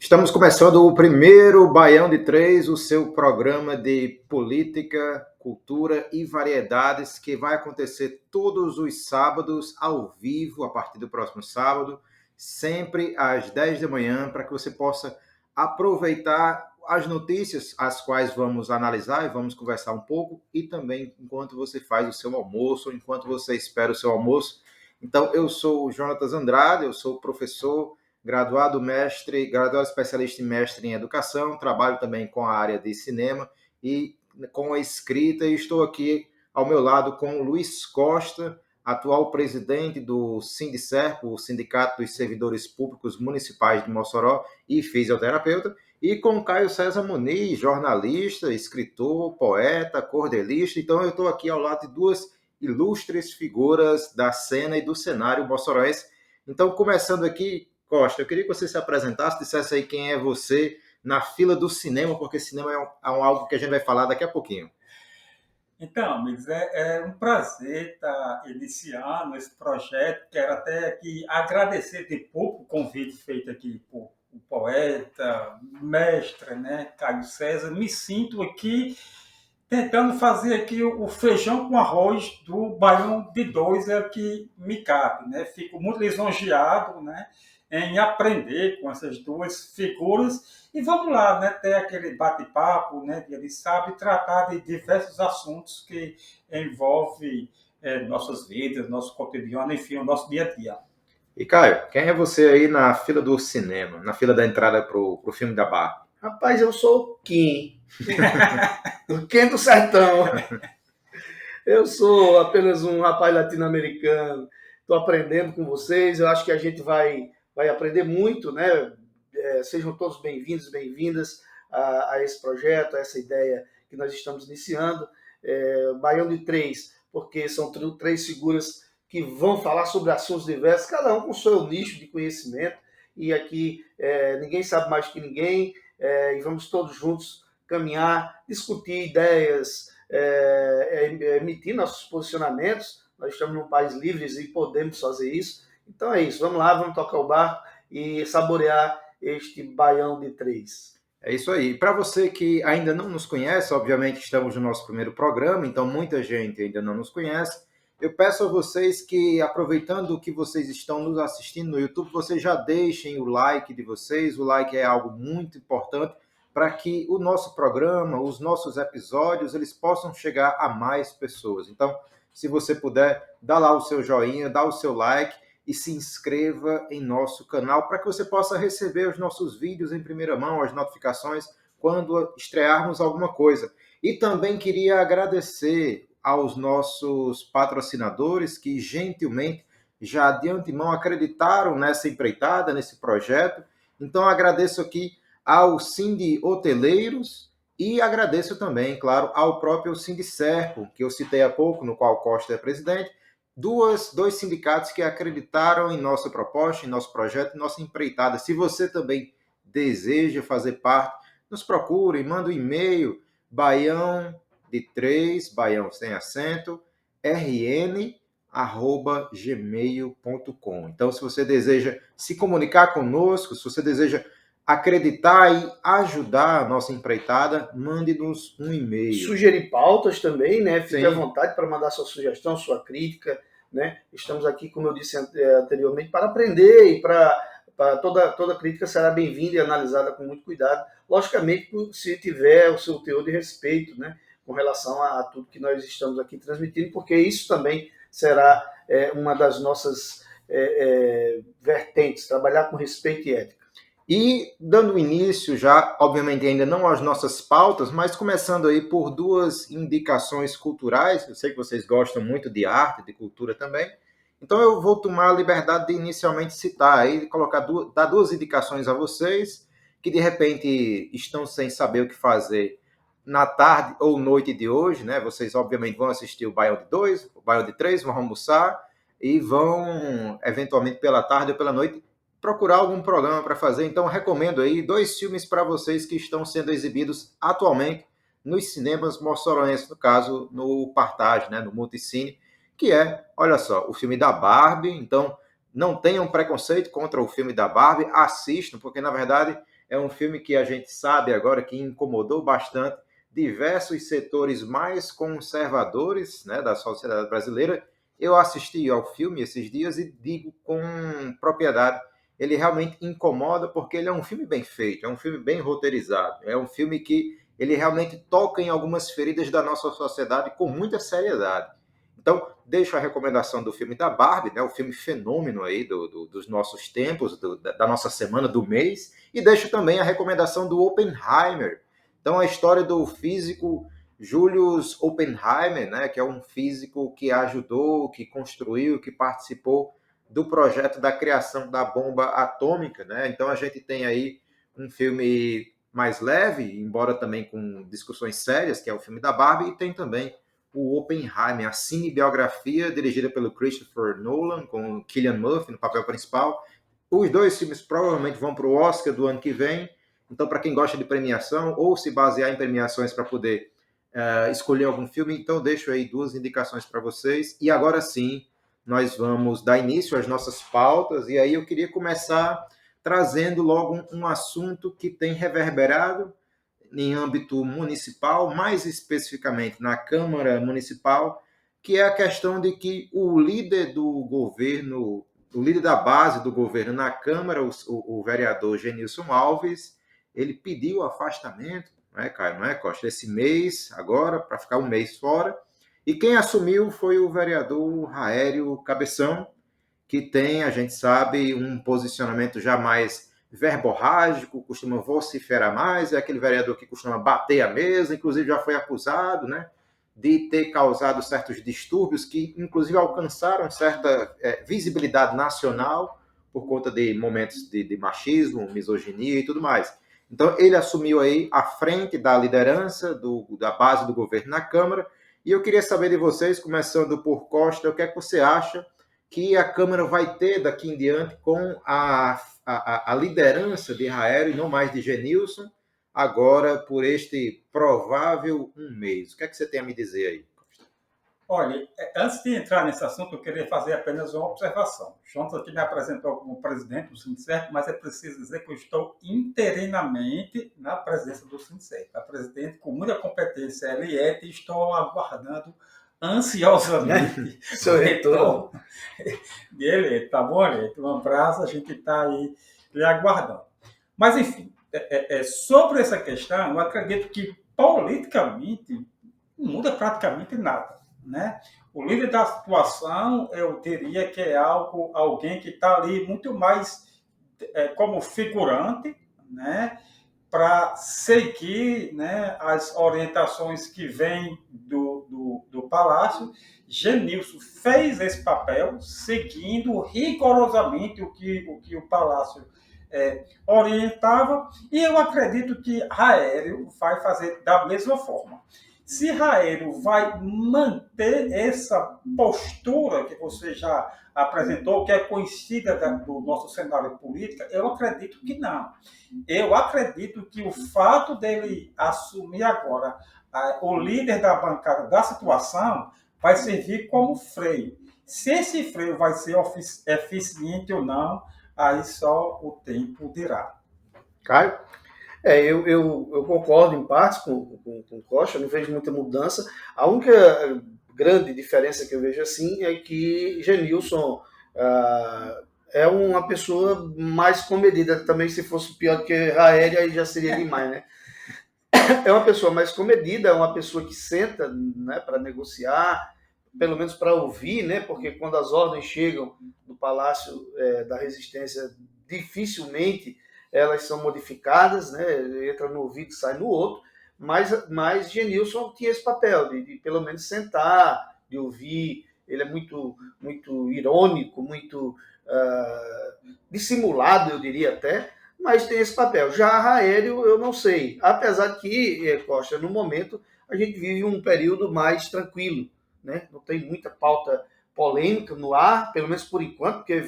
Estamos começando o primeiro Baião de Três, o seu programa de política, cultura e variedades que vai acontecer todos os sábados ao vivo, a partir do próximo sábado, sempre às 10 da manhã, para que você possa aproveitar as notícias as quais vamos analisar e vamos conversar um pouco, e também enquanto você faz o seu almoço, enquanto você espera o seu almoço. Então, eu sou o Jonatas Andrade, eu sou professor graduado especialista em mestre em educação, trabalho também com a área de cinema e com a escrita, e estou aqui ao meu lado com o Luiz Costa, atual presidente do Sindicerpo, o Sindicato dos Servidores Públicos Municipais de Mossoró, e fisioterapeuta, e com Caio César Muniz, jornalista, escritor, poeta, cordelista. Então eu estou aqui ao lado de duas ilustres figuras da cena e do cenário moçoroense. Então, começando aqui, Costa, eu queria que você se apresentasse, dissesse aí quem é você na fila do cinema, porque cinema é algo que a gente vai falar daqui a pouquinho. Então, amigos, é um prazer estar iniciando esse projeto. Quero até aqui agradecer de pouco o convite feito aqui por o poeta, mestre, né, Caio César. Me sinto aqui tentando fazer aqui o feijão com arroz do Baião de Dois, é o que me cabe, né? Fico muito lisonjeado, né, em aprender com essas duas figuras e vamos lá, né, ter aquele bate-papo, né, que ele sabe tratar de diversos assuntos que envolvem nossas vidas, nosso cotidiano, enfim, o nosso dia a dia. E Caio, quem é você aí na fila do cinema, na fila da entrada pro filme da Barbie? Rapaz, eu sou o Kim. O Kim do Sertão. Eu sou apenas um rapaz latino-americano. Estou aprendendo com vocês. Eu acho que a gente vai aprender muito, né? Sejam todos bem-vindos, bem-vindas a esse projeto, a essa ideia que nós estamos iniciando. Baião de Três, porque são três figuras que vão falar sobre assuntos diversos, cada um com o seu nicho de conhecimento. E aqui ninguém sabe mais que ninguém, e vamos todos juntos caminhar, discutir ideias, emitir nossos posicionamentos. Nós estamos num país livre e podemos fazer isso. Então é isso, vamos lá, vamos tocar o barco e saborear este Baião de Três. É isso aí. Para você que ainda não nos conhece, obviamente estamos no nosso primeiro programa, então muita gente ainda não nos conhece. Eu peço a vocês que, aproveitando que vocês estão nos assistindo no YouTube, vocês já deixem o like de vocês. O like é algo muito importante para que o nosso programa, os nossos episódios, eles possam chegar a mais pessoas. Então, se você puder, dá lá o seu joinha, dá o seu like e se inscreva em nosso canal para que você possa receber os nossos vídeos em primeira mão, as notificações, quando estrearmos alguma coisa. E também queria agradecer aos nossos patrocinadores que gentilmente já de antemão acreditaram nessa empreitada, nesse projeto. Então agradeço aqui ao Sindi Hoteleiros e agradeço também, claro, ao próprio Sindicerpo, que eu citei há pouco, no qual Costa é presidente, dois sindicatos que acreditaram em nossa proposta, em nosso projeto, em nossa empreitada. Se você também deseja fazer parte, nos procure, manda um e-mail, baião de 3, baião sem acento, rn@gmail.com. Então, se você deseja se comunicar conosco, se você deseja acreditar e ajudar a nossa empreitada, mande-nos um e-mail. Sugerir pautas também, né? Fique Sim. à vontade para mandar sua sugestão, sua crítica, né? Estamos aqui, como eu disse anteriormente, para aprender e para toda crítica será bem-vinda e analisada com muito cuidado. Logicamente, se tiver o seu teor de respeito, né? Com relação a tudo que nós estamos aqui transmitindo, porque isso também será uma das nossas vertentes, trabalhar com respeito e ética. E dando início já, obviamente ainda não às nossas pautas, mas começando aí por duas indicações culturais. Eu sei que vocês gostam muito de arte, de cultura também. Então eu vou tomar a liberdade de inicialmente citar aí, dar duas indicações a vocês que de repente estão sem saber o que fazer na tarde ou noite de hoje, né? Vocês obviamente vão assistir o Baião de 2, o Baião de 3, vão almoçar e vão eventualmente pela tarde ou pela noite procurar algum programa para fazer. Então recomendo aí dois filmes para vocês que estão sendo exibidos atualmente nos cinemas moçoroenses, no caso no Partage, né, no Multicine, que é, olha só, o filme da Barbie. Então não tenham preconceito contra o filme da Barbie, assistam, porque na verdade é um filme que a gente sabe agora que incomodou bastante diversos setores mais conservadores, né, da sociedade brasileira. Eu assisti ao filme esses dias e digo com propriedade, ele realmente incomoda porque ele é um filme bem feito, é um filme bem roteirizado, é um filme que ele realmente toca em algumas feridas da nossa sociedade com muita seriedade. Então, deixo a recomendação do filme da Barbie, né, o filme fenômeno aí dos nossos tempos, da nossa semana, do mês, e deixo também a recomendação do Oppenheimer. Então, a história do físico Julius Oppenheimer, né, que é um físico que ajudou, que construiu, que participou do projeto da criação da bomba atômica, né? Então, a gente tem aí um filme mais leve, embora também com discussões sérias, que é o filme da Barbie, e tem também o Oppenheimer, a cinebiografia dirigida pelo Christopher Nolan, com Cillian Murphy no papel principal. Os dois filmes provavelmente vão para o Oscar do ano que vem, então para quem gosta de premiação ou se basear em premiações para poder escolher algum filme, então deixo aí duas indicações para vocês. E agora sim, nós vamos dar início às nossas pautas, e aí eu queria começar trazendo logo um assunto que tem reverberado em âmbito municipal, mais especificamente na Câmara Municipal, que é a questão de que o líder do governo, o líder da base do governo na Câmara, o vereador Genilson Alves, ele pediu afastamento, não é, Caio, não é, Costa? Esse mês, agora, para ficar um mês fora, e quem assumiu foi o vereador Raério Cabeção, que tem, a gente sabe, um posicionamento já mais verborrágico, costuma vociferar mais, é aquele vereador que costuma bater a mesa, inclusive já foi acusado, né, de ter causado certos distúrbios que, inclusive, alcançaram certa visibilidade nacional por conta de momentos de machismo, misoginia e tudo mais. Então, ele assumiu aí a frente da liderança da base do governo na Câmara, e eu queria saber de vocês, começando por Costa, o que é que você acha que a Câmara vai ter daqui em diante com a liderança de Raério e não mais de Genilson, agora por este provável um mês. O que é que você tem a me dizer aí? Olha, antes de entrar nesse assunto, eu queria fazer apenas uma observação. Jonas aqui me apresentou como presidente do Sindicerp, mas é preciso dizer que eu estou interinamente na presença do Sindicerp. A presidente, com muita competência, Eliette, e estou aguardando ansiosamente seu retorno dele, tá bom, Eliette? Um abraço, a gente está aí lhe aguardando. Mas, enfim, sobre essa questão, eu acredito que politicamente não muda praticamente nada. Né? O líder da situação, eu diria que é alguém que está ali muito mais como figurante, né? Para seguir, né, as orientações que vêm do Palácio. Genilson fez esse papel, seguindo rigorosamente o que o Palácio orientava, e eu acredito que Raério vai fazer da mesma forma. Se Raério vai manter essa postura que você já apresentou, que é conhecida do nosso cenário político, eu acredito que não. Eu acredito que o fato dele assumir agora o líder da bancada da situação vai servir como freio. Se esse freio vai ser eficiente ou não, aí só o tempo dirá. Caio? Eu concordo em partes com o Costa, não vejo muita mudança. A única grande diferença que eu vejo assim é que Genilson é uma pessoa mais comedida. Também, se fosse pior do que Raélia, aí já seria demais, né? É uma pessoa mais comedida, é uma pessoa que senta, né, para negociar, pelo menos para ouvir, né? Porque quando as ordens chegam do Palácio da Resistência, dificilmente elas são modificadas, né? Entra no ouvido e sai no outro, mas Genilson tinha esse papel de pelo menos sentar, de ouvir. Ele é muito, muito irônico, muito dissimulado, eu diria até, mas tem esse papel. Já Raério, eu não sei, apesar de que, Costa, no momento, a gente vive um período mais tranquilo, né? Não tem muita pauta polêmica no ar, pelo menos por enquanto, porque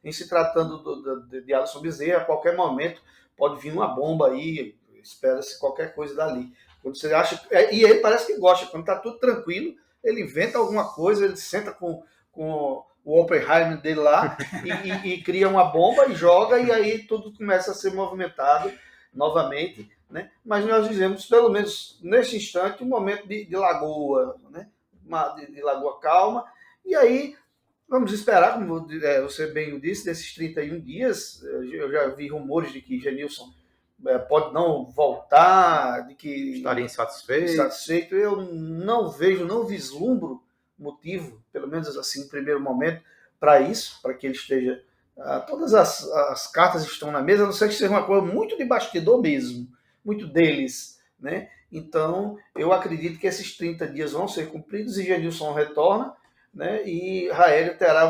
em se tratando de Alisson Bezerra, a qualquer momento pode vir uma bomba aí, espera-se qualquer coisa dali. Quando você acha, e ele parece que gosta, quando está tudo tranquilo, ele inventa alguma coisa, ele senta com o Oppenheimer dele lá e cria uma bomba e joga, e aí tudo começa a ser movimentado novamente, né? Mas nós dizemos, pelo menos nesse instante, um momento de lagoa, né? De lagoa calma, e aí vamos esperar, como você bem disse, desses 31 dias. Eu já vi rumores de que Genilson pode não voltar, de que estaria insatisfeito. Eu não vejo, não vislumbro motivo, pelo menos assim, no primeiro momento, para isso, para que ele esteja... todas as cartas estão na mesa, a não ser que seja uma coisa muito de bastidor mesmo, muito deles, né? Então, eu acredito que esses 30 dias vão ser cumpridos e Genilson retorna, né? E Raélio terá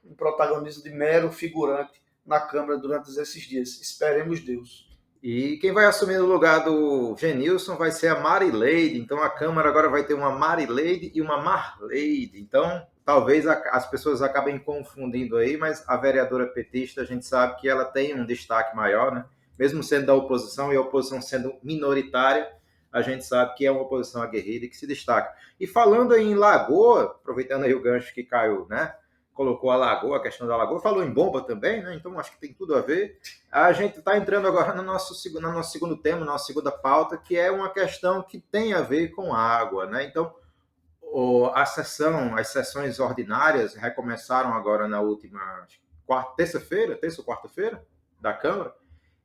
um protagonismo de mero figurante na Câmara durante esses dias. Esperemos Deus. E quem vai assumir o lugar do Genilson vai ser a Marileide. Então a Câmara agora vai ter uma Marileide e uma Marleide. Então talvez as pessoas acabem confundindo aí, mas a vereadora petista, a gente sabe que ela tem um destaque maior, né? Mesmo sendo da oposição e a oposição sendo minoritária, a gente sabe que é uma oposição aguerrida e que se destaca. E falando em Lagoa, aproveitando aí o gancho que Caio, né, colocou a Lagoa, a questão da Lagoa, falou em bomba também, né? Então acho que tem tudo a ver. A gente está entrando agora no nosso segundo tema, nossa segunda pauta, que é uma questão que tem a ver com água, né? Então, as sessões ordinárias recomeçaram agora na última terça ou quarta-feira da Câmara.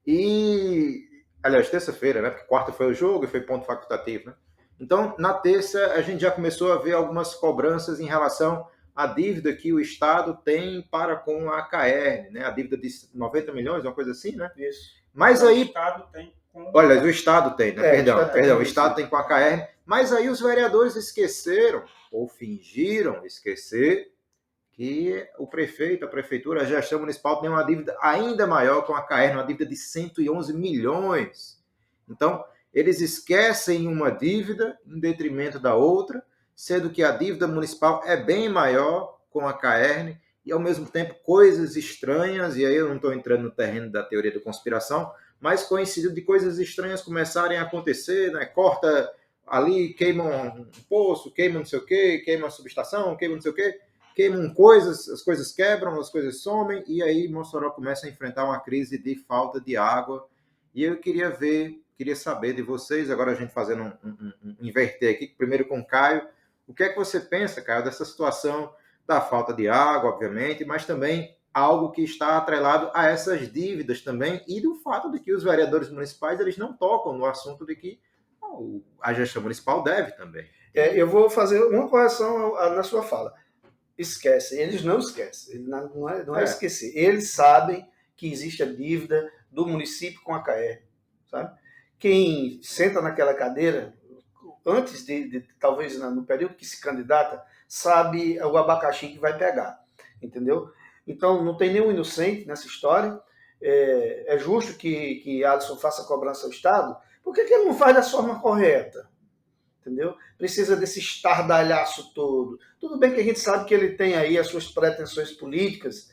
E, aliás, terça-feira, né? Porque quarta foi o jogo e foi ponto facultativo, né? Então, na terça, a gente já começou a ver algumas cobranças em relação à dívida que o Estado tem para com a CAERN, né? A dívida de 90 milhões, uma coisa assim, né? Isso. Mas aí... O Estado tem com... Olha, o Estado tem, né? Perdão, o Estado tem tem com a CAERN, mas aí os vereadores esqueceram, ou fingiram esquecer, que o prefeito, a prefeitura, a gestão municipal tem uma dívida ainda maior com a CAERN, uma dívida de 111 milhões. Então, eles esquecem uma dívida em detrimento da outra, sendo que a dívida municipal é bem maior com a CAERN e, ao mesmo tempo, coisas estranhas, e aí eu não estou entrando no terreno da teoria da conspiração, mas coincidiu de coisas estranhas começarem a acontecer, né? Corta ali, queima um poço, queima não sei o quê, queima a subestação, queima não sei o quê, queimam coisas, as coisas quebram, as coisas somem, e aí Mossoró começa a enfrentar uma crise de falta de água. E eu queria saber de vocês, agora a gente fazendo inverter aqui, primeiro com o Caio, o que é que você pensa, Caio, dessa situação da falta de água, obviamente, mas também algo que está atrelado a essas dívidas também, e do fato de que os vereadores municipais eles não tocam no assunto de que a gestão municipal deve também. Eu vou fazer uma correção na sua fala. Esquecem, eles não esquecem, não é esquecer. Eles sabem que existe a dívida do município com a CAERN, sabe? Quem senta naquela cadeira, antes talvez no período que se candidata, sabe o abacaxi que vai pegar, entendeu? Então, não tem nenhum inocente nessa história. É justo que Alisson faça cobrança ao Estado. Por que ele não faz da forma correta? Entendeu? Precisa desse estardalhaço todo. Tudo bem que a gente sabe que ele tem aí as suas pretensões políticas,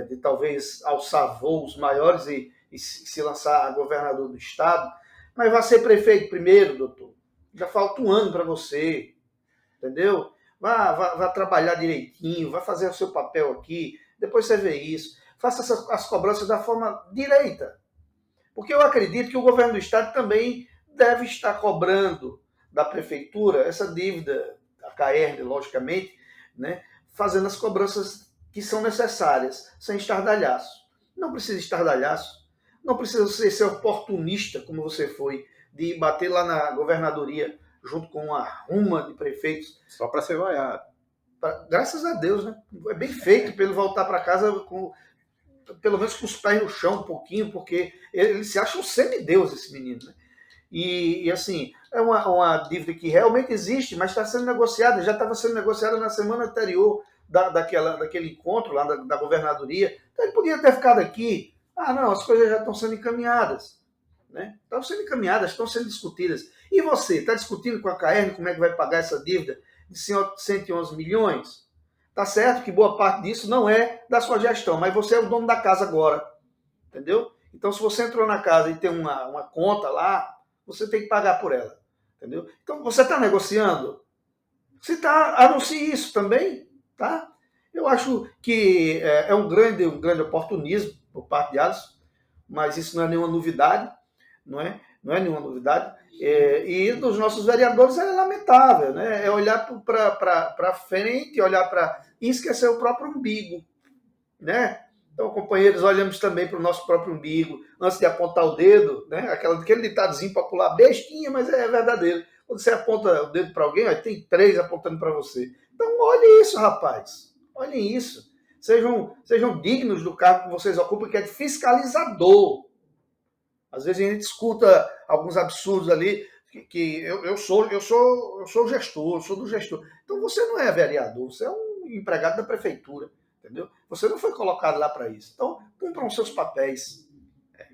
de talvez alçar voos maiores e se lançar a governador do Estado, mas vai ser prefeito primeiro, doutor. Já falta um ano para você, entendeu? Vá trabalhar direitinho, vá fazer o seu papel aqui, depois você vê isso. Faça as cobranças da forma direita. Porque eu acredito que o governo do Estado também deve estar cobrando da prefeitura essa dívida, a CAERN, logicamente, né, fazendo as cobranças que são necessárias, sem estardalhaço. Não precisa estardalhaço, não precisa ser oportunista, como você foi, de bater lá na governadoria junto com uma ruma de prefeitos. Só para ser vaiado. Graças a Deus, né? É bem feito para ele voltar para casa pelo menos com os pés no chão um pouquinho, porque ele se acha um semideus, esse menino, né? E assim, é uma dívida que realmente existe, mas está sendo negociada, já estava sendo negociada na semana anterior daquele encontro lá da governadoria. Então ele podia ter ficado aqui. Não, as coisas já estão sendo encaminhadas, né? Estão sendo encaminhadas, estão sendo discutidas. E você, está discutindo com a CAERN como é que vai pagar essa dívida de 111 milhões? Tá certo que boa parte disso não é da sua gestão, mas você é o dono da casa agora, entendeu? Então, se você entrou na casa e tem uma conta lá, você tem que pagar por ela, entendeu? Então, você está negociando? Se está, anuncie isso também, tá? Eu acho que é um grande oportunismo por parte de Alisson, mas isso não é nenhuma novidade, não é? Não é nenhuma novidade. E dos nossos vereadores é lamentável, né? É olhar para frente, olhar para e esquecer o próprio umbigo, né? Então, companheiros, olhamos também para o nosso próprio umbigo, antes de apontar o dedo, né? Aquele ditadozinho popular, bestinha, mas é verdadeiro. Quando você aponta o dedo para alguém, ó, tem 3 apontando para você. Então, olhem isso, rapaz. Olhem isso. Sejam dignos do cargo que vocês ocupam, que é de fiscalizador. Às vezes a gente escuta alguns absurdos ali, que eu sou gestor, eu sou do gestor. Então, você não é vereador, você é um empregado da prefeitura. Entendeu? Você não foi colocado lá para isso. Então, cumpram os seus papéis.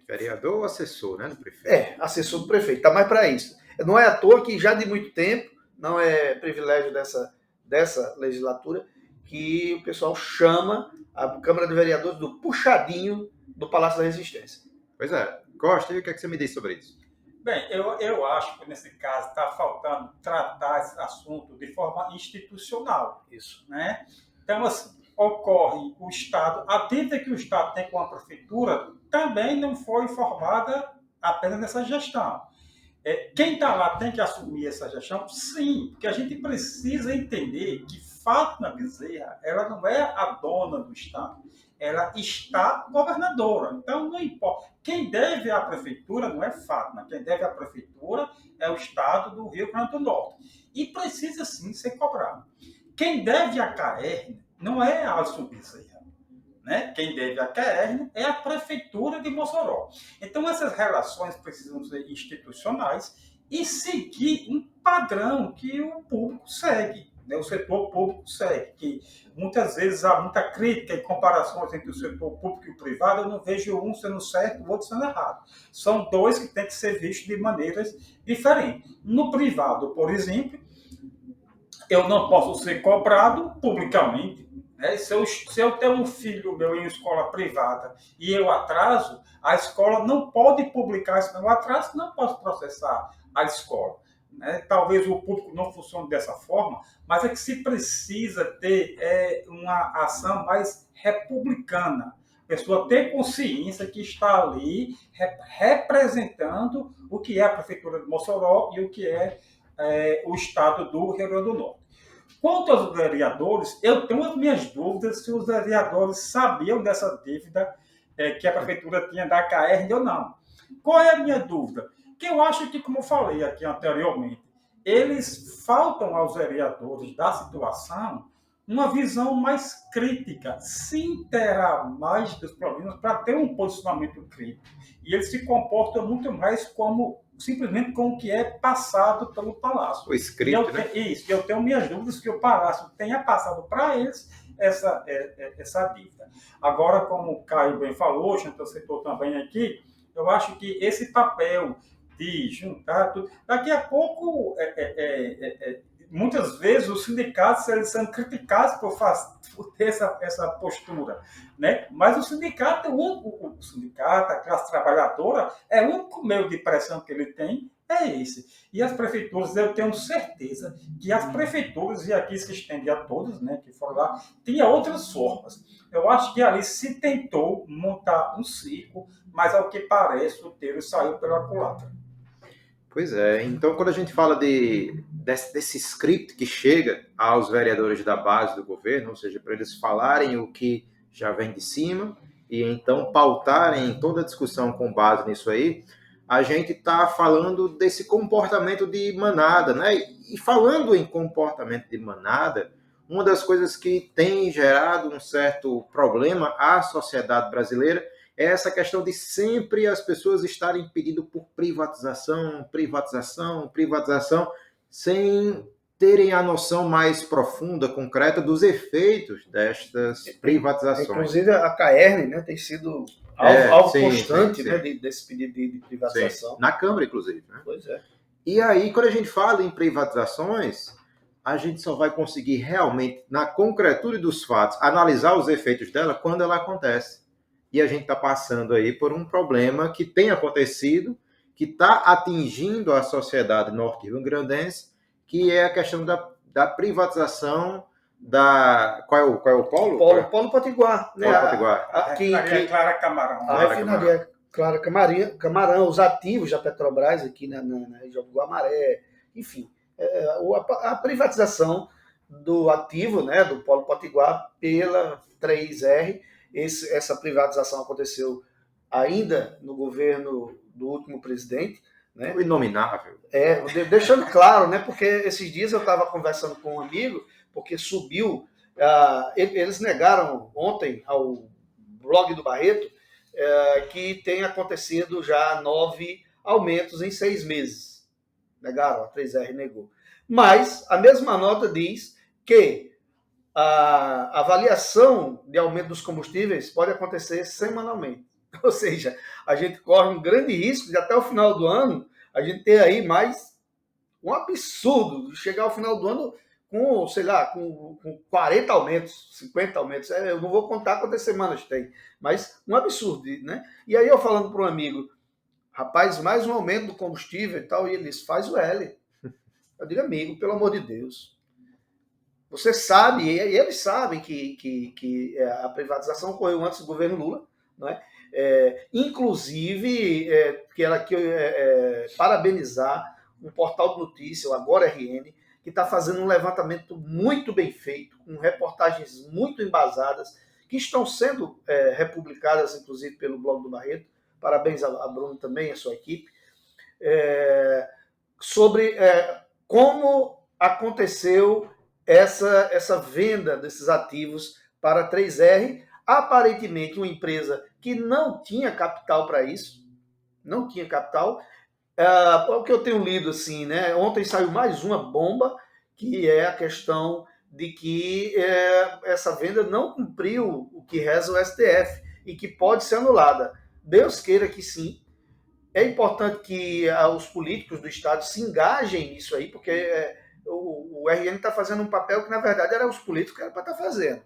Vereador ou assessor, né, do prefeito? Assessor do prefeito. Está mais para isso. Não é à toa que já de muito tempo, não é privilégio dessa legislatura, que o pessoal chama a Câmara de Vereadores do puxadinho do Palácio da Resistência. Pois é. Costa, e o que é que você me diz sobre isso? Bem, eu acho que nesse caso está faltando tratar esse assunto de forma institucional. Isso. Né? Então, assim, ocorre o Estado, a dívida que o Estado tem com a prefeitura também não foi formada apenas nessa gestão. Quem está lá tem que assumir essa gestão? Sim, porque a gente precisa entender que Fátima Bezerra, ela não é a dona do Estado, ela está governadora. Então, não importa. Quem deve à prefeitura não é Fátima, quem deve à prefeitura é o Estado do Rio Grande do Norte. E precisa, sim, ser cobrado. Quem deve à CAERN não é Alisson Bezerra, né? Quem deve à CAERN é a Prefeitura de Mossoró. Então, essas relações precisam ser institucionais e seguir um padrão que o público segue, né? O setor público segue, que muitas vezes há muita crítica e comparações entre o setor público e o privado. Eu não vejo um sendo certo e o outro sendo errado. São dois que têm que ser vistos de maneiras diferentes. No privado, por exemplo, eu não posso ser cobrado publicamente. Né? Se eu tenho um filho meu em escola privada e eu atraso, a escola não pode publicar esse meu atraso, não posso processar a escola. Né? Talvez o público não funcione dessa forma, mas é que se precisa ter uma ação mais republicana. A pessoa ter consciência que está ali representando o que é a Prefeitura de Mossoró e o que é o Estado do Rio Grande do Norte. Quanto aos vereadores, eu tenho as minhas dúvidas se os vereadores sabiam dessa dívida que a Prefeitura tinha da CAERN ou não. Qual é a minha dúvida? Que eu acho que, como eu falei aqui anteriormente, eles faltam aos vereadores da situação uma visão mais crítica, se inteirar mais dos problemas para ter um posicionamento crítico. E eles se comportam muito mais simplesmente com o que é passado pelo Palácio. O escrito, né? Isso, eu tenho minhas dúvidas que o Palácio tenha passado para eles essa dívida. Agora, como o Caio bem falou, o Chantal citou também aqui, eu acho que esse papel de juntar tudo... Daqui a pouco, muitas vezes, os sindicatos eles são criticados por ter essa postura, né? Mas o sindicato, a classe trabalhadora, o único meio de pressão que ele tem é esse. E as prefeituras, eu tenho certeza que as prefeituras, e aqui se estende a todos, né, que foram lá, tinha outras formas. Eu acho que ali se tentou montar um circo, mas ao que parece o tiro saiu pela culatra. Pois é, então quando a gente fala desse script que chega aos vereadores da base do governo, ou seja, para eles falarem o que já vem de cima e então pautarem toda a discussão com base nisso aí, a gente está falando desse comportamento de manada, né? E falando em comportamento de manada, uma das coisas que tem gerado um certo problema à sociedade brasileira é essa questão de sempre as pessoas estarem pedindo por privatização, sem terem a noção mais profunda, concreta dos efeitos destas privatizações. Inclusive a CAERN, né, tem sido algo constante, sim. Né, desse pedido de privatização. Sim. Na Câmara, inclusive. Né? Pois é. E aí, quando a gente fala em privatizações, a gente só vai conseguir realmente, na concretude dos fatos, analisar os efeitos dela quando ela acontece. E a gente está passando aí por um problema que tem acontecido, que está atingindo a sociedade norte-rio-grandense, que é a questão da privatização Qual é o polo? Polo Potiguar. Né? Polo Potiguar. A refinaria Clara Camarão. A refinaria Clara Camarão, os ativos da Petrobras aqui na região do Guamaré, enfim, a privatização do ativo, né, do Polo Potiguar pela 3R. Essa privatização aconteceu ainda no governo do último presidente, né? O inominável. Deixando claro, né, porque esses dias eu estava conversando com um amigo, porque subiu, eles negaram ontem ao blog do Barreto que tem acontecido já 9 aumentos em 6 meses. Negaram, a 3R negou. Mas a mesma nota diz que a avaliação de aumento dos combustíveis pode acontecer semanalmente. Ou seja, a gente corre um grande risco de até o final do ano a gente ter aí mais um absurdo, de chegar ao final do ano com, sei lá, com 40 aumentos, 50 aumentos. Eu não vou contar quantas semanas tem, mas um absurdo, né? E aí eu falando para um amigo, rapaz, mais um aumento do combustível e tal, e eles faz o L. Eu digo, amigo, pelo amor de Deus. Você sabe, e eles sabem que a privatização ocorreu antes do governo Lula, não é? Inclusive, quero aqui parabenizar um portal de notícia, o Agora RN, que está fazendo um levantamento muito bem feito, com reportagens muito embasadas, que estão sendo republicadas, inclusive, pelo blog do Barreto. Parabéns a Bruno também, a sua equipe, sobre como aconteceu essa venda desses ativos para a 3R, aparentemente uma empresa que não tinha capital para isso, não tinha capital. O que eu tenho lido assim, né? Ontem saiu mais uma bomba, que é a questão de que essa venda não cumpriu o que reza o STF e que pode ser anulada. Deus queira que sim. É importante que os políticos do Estado se engajem nisso aí, porque o RN está fazendo um papel que, na verdade, era os políticos que era para estar fazendo.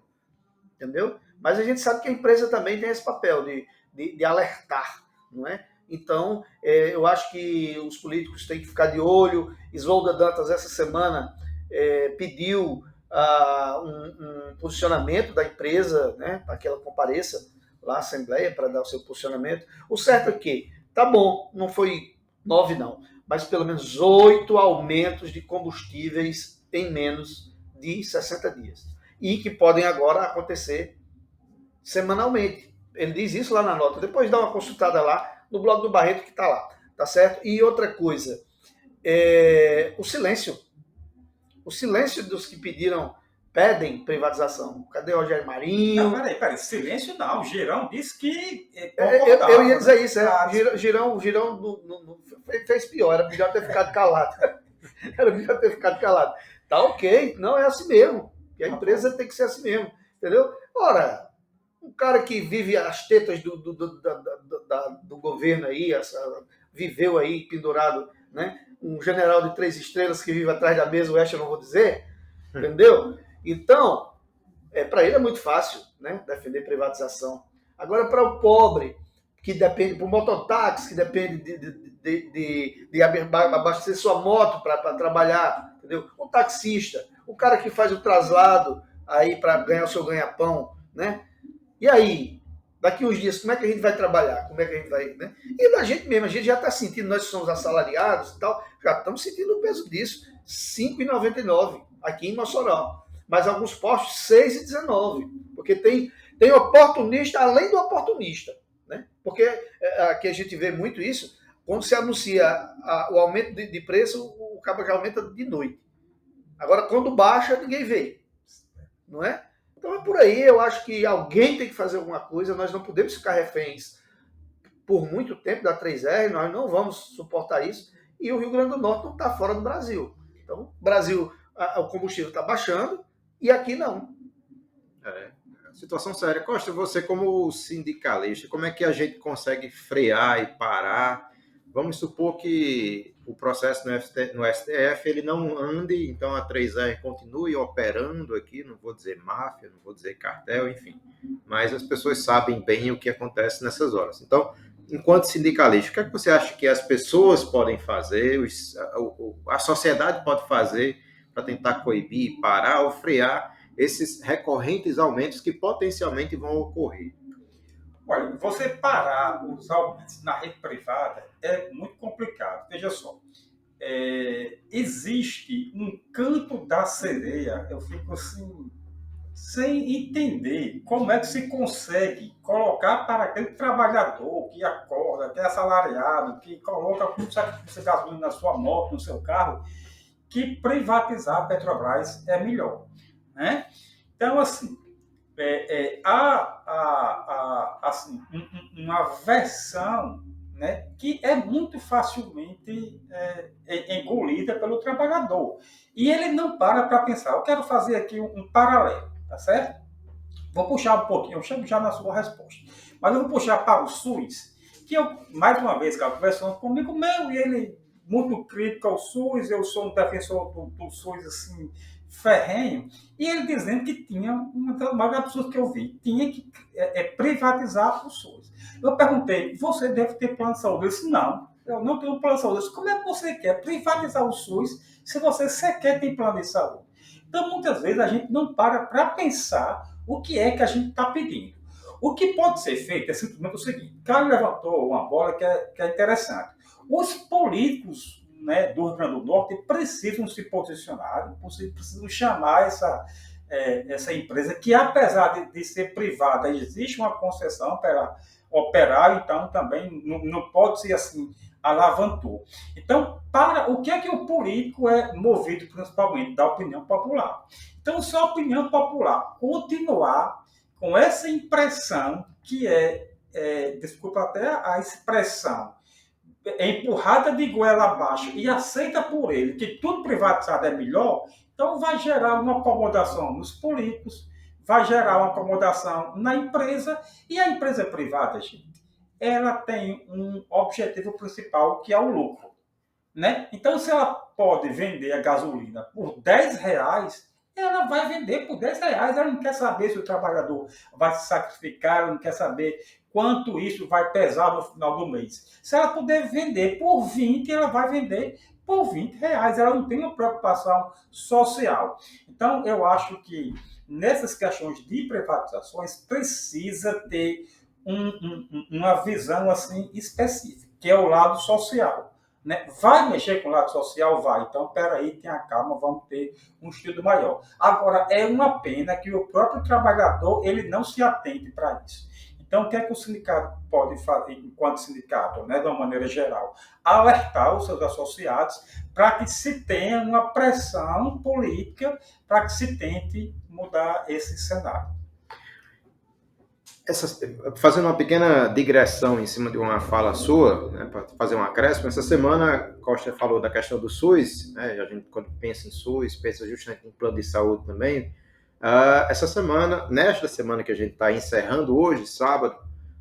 Entendeu? Mas a gente sabe que a empresa também tem esse papel de alertar, não é? Então, eu acho que os políticos têm que ficar de olho. Isolda Dantas, essa semana, pediu um posicionamento da empresa, né, para que ela compareça lá à Assembleia para dar o seu posicionamento. O certo é que, tá bom, não foi 9 não, mas pelo menos 8 aumentos de combustíveis em menos de 60 dias. E que podem agora acontecer semanalmente. Ele diz isso lá na nota. Depois dá uma consultada lá no blog do Barreto que está lá. Tá certo? E outra coisa, o silêncio. O silêncio dos que pedem privatização. Cadê o Rogério Marinho? Não, peraí, silêncio não. O Girão disse que eu ia dizer isso. Girão fez pior. Era melhor ter ficado calado. Tá ok. Não, é assim mesmo. E a empresa tem que ser assim mesmo. Entendeu? Ora, um cara que vive as tetas do governo aí, viveu aí pendurado, né? Um general de 3 estrelas que vive atrás da mesa, o resto eu não vou dizer, entendeu? Então, para ele é muito fácil, né, defender privatização. Agora, para o pobre, que depende, para o mototáxi, que depende de abastecer sua moto para trabalhar, entendeu? O taxista, o cara que faz o traslado aí para ganhar o seu ganha-pão, né? E aí, daqui uns dias, como é que a gente vai trabalhar? Como é que a gente vai, né? E da gente mesmo, a gente já está sentindo, nós que somos assalariados e tal, já estamos sentindo o peso disso. R$ 5,99 aqui em Mossoró. Mas alguns postos, R$ 6,19. Porque tem oportunista além do oportunista, né? Porque aqui a gente vê muito isso, quando se anuncia o aumento de preço, o cabo já aumenta de noite. Agora, quando baixa, ninguém vê. Não é? Então é por aí, eu acho que alguém tem que fazer alguma coisa, nós não podemos ficar reféns por muito tempo da 3R, nós não vamos suportar isso, e o Rio Grande do Norte não está fora do Brasil. Então, o Brasil, o combustível está baixando, e aqui não. Situação séria. Costa, você como sindicalista, como é que a gente consegue frear e parar? Vamos supor que o processo no STF ele não ande, então a 3R continue operando aqui, não vou dizer máfia, não vou dizer cartel, enfim. Mas as pessoas sabem bem o que acontece nessas horas. Então, enquanto sindicalista, o que é que você acha que as pessoas podem fazer, a sociedade pode fazer para tentar coibir, parar ou frear esses recorrentes aumentos que potencialmente vão ocorrer? Olha, você parar os aumentos na rede privada é muito complicado. Veja só, existe um canto da sereia, eu fico assim, sem entender como é que se consegue colocar para aquele trabalhador que acorda, que é assalariado, que coloca um sacrifício de gasolina na sua moto, no seu carro, que privatizar a Petrobras é melhor, né? Então, assim, há assim, uma versão, né, que é muito facilmente engolida pelo trabalhador. E ele não para pensar. Eu quero fazer aqui um paralelo, tá certo? Vou puxar um pouquinho, eu chego já na sua resposta. Mas eu vou puxar para o SUS, que eu, mais uma vez, cara, conversando comigo meu, e ele muito crítico ao SUS, eu sou um defensor do SUS, assim, ferrenho, e ele dizendo que tinha, uma das maiores absurdas que eu vi, tinha que privatizar o SUS. Eu perguntei, você deve ter plano de saúde? Ele disse, não, eu não tenho plano de saúde. Eu disse, como é que você quer privatizar o SUS se você sequer tem plano de saúde? Então, muitas vezes, a gente não para pensar o que é que a gente está pedindo. O que pode ser feito é simplesmente o seguinte: Carlos levantou uma bola que é interessante. Os políticos, né, do Rio Grande do Norte precisam se posicionar, precisam chamar essa empresa, que apesar de ser privada, existe uma concessão para ela operar, então também não pode ser assim, alavantou. Então, o que é que o político é movido principalmente? Da opinião popular. Então, se a opinião popular continuar com essa impressão que desculpa até a expressão, empurrada de goela abaixo e aceita por ele que tudo privatizado é melhor, então vai gerar uma acomodação nos políticos, vai gerar uma acomodação na empresa, e a empresa privada, gente, ela tem um objetivo principal, que é o lucro, né? Então, se ela pode vender a gasolina por R$ 10, ela vai vender por R$ 10. Ela não quer saber se o trabalhador vai se sacrificar, ela não quer saber quanto isso vai pesar no final do mês. Se ela puder vender por 20, ela vai vender por R$ 20. Ela não tem uma preocupação social. Então, eu acho que nessas questões de privatizações precisa ter uma visão assim específica, que é o lado social. Né? Vai mexer com o lado social? Vai. Então, peraí, tenha calma, vamos ter um estudo maior. Agora, é uma pena que o próprio trabalhador ele não se atente para isso. Então, o que é que o sindicato pode fazer, enquanto sindicato, né, de uma maneira geral? Alertar os seus associados para que se tenha uma pressão política para que se tente mudar esse cenário. Fazendo uma pequena digressão em cima de uma fala sua, né, para fazer um acréscimo, essa semana Costa falou da questão do SUS, né, a gente quando pensa em SUS, pensa justamente em plano de saúde também. Nesta semana que a gente está encerrando hoje, sábado,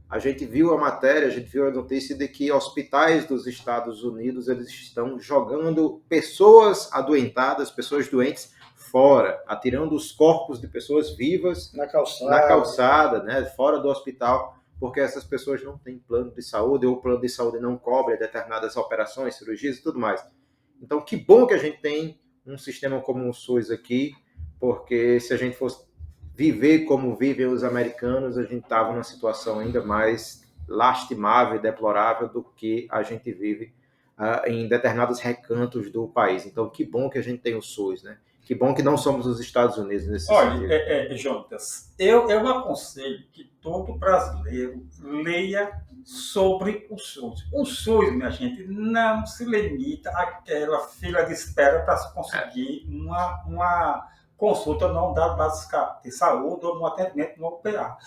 a gente viu a matéria, a gente viu a notícia de que hospitais dos Estados Unidos eles estão jogando pessoas adoentadas, pessoas doentes, fora, atirando os corpos de pessoas vivas na calçada, né, fora do hospital, porque essas pessoas não têm plano de saúde, ou o plano de saúde não cobre determinadas operações, cirurgias e tudo mais. Então, que bom que a gente tem um sistema como o SUS aqui, porque se a gente fosse viver como vivem os americanos, a gente estava numa situação ainda mais lastimável e deplorável do que a gente vive em determinados recantos do país. Então, que bom que a gente tem o SUS, né? Que bom que não somos os Estados Unidos nesse sentido. Olha, Jonas, eu aconselho que todo brasileiro leia sobre o SUS. O SUS, minha gente, não se limita àquela fila de espera para se conseguir uma consulta numa unidade básica de saúde ou no atendimento no UPA.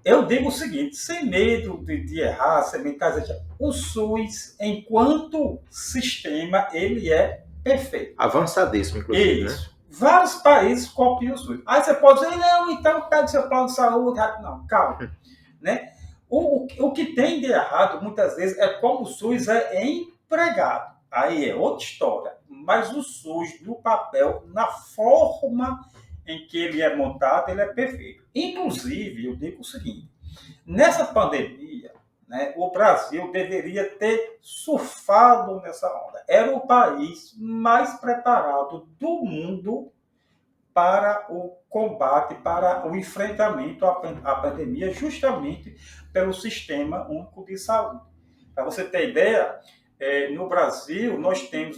Eu digo o seguinte, sem medo de errar, sem medo de... o SUS, enquanto sistema, ele é perfeito. Avançadíssimo, inclusive, isso, né? Vários países copiam o SUS. Aí você pode dizer, não, então pega o seu plano de saúde. Não, calma. Né? O que tem de errado, muitas vezes, é como o SUS é empregado. Aí é outra história. Mas o SUS, no papel, na forma em que ele é montado, ele é perfeito. Inclusive, eu digo o seguinte, nessa pandemia, né, o Brasil deveria ter surfado nessa onda. Era o país mais preparado do mundo para o combate, para o enfrentamento à pandemia, justamente pelo Sistema Único de Saúde. Para você ter ideia, no Brasil, nós temos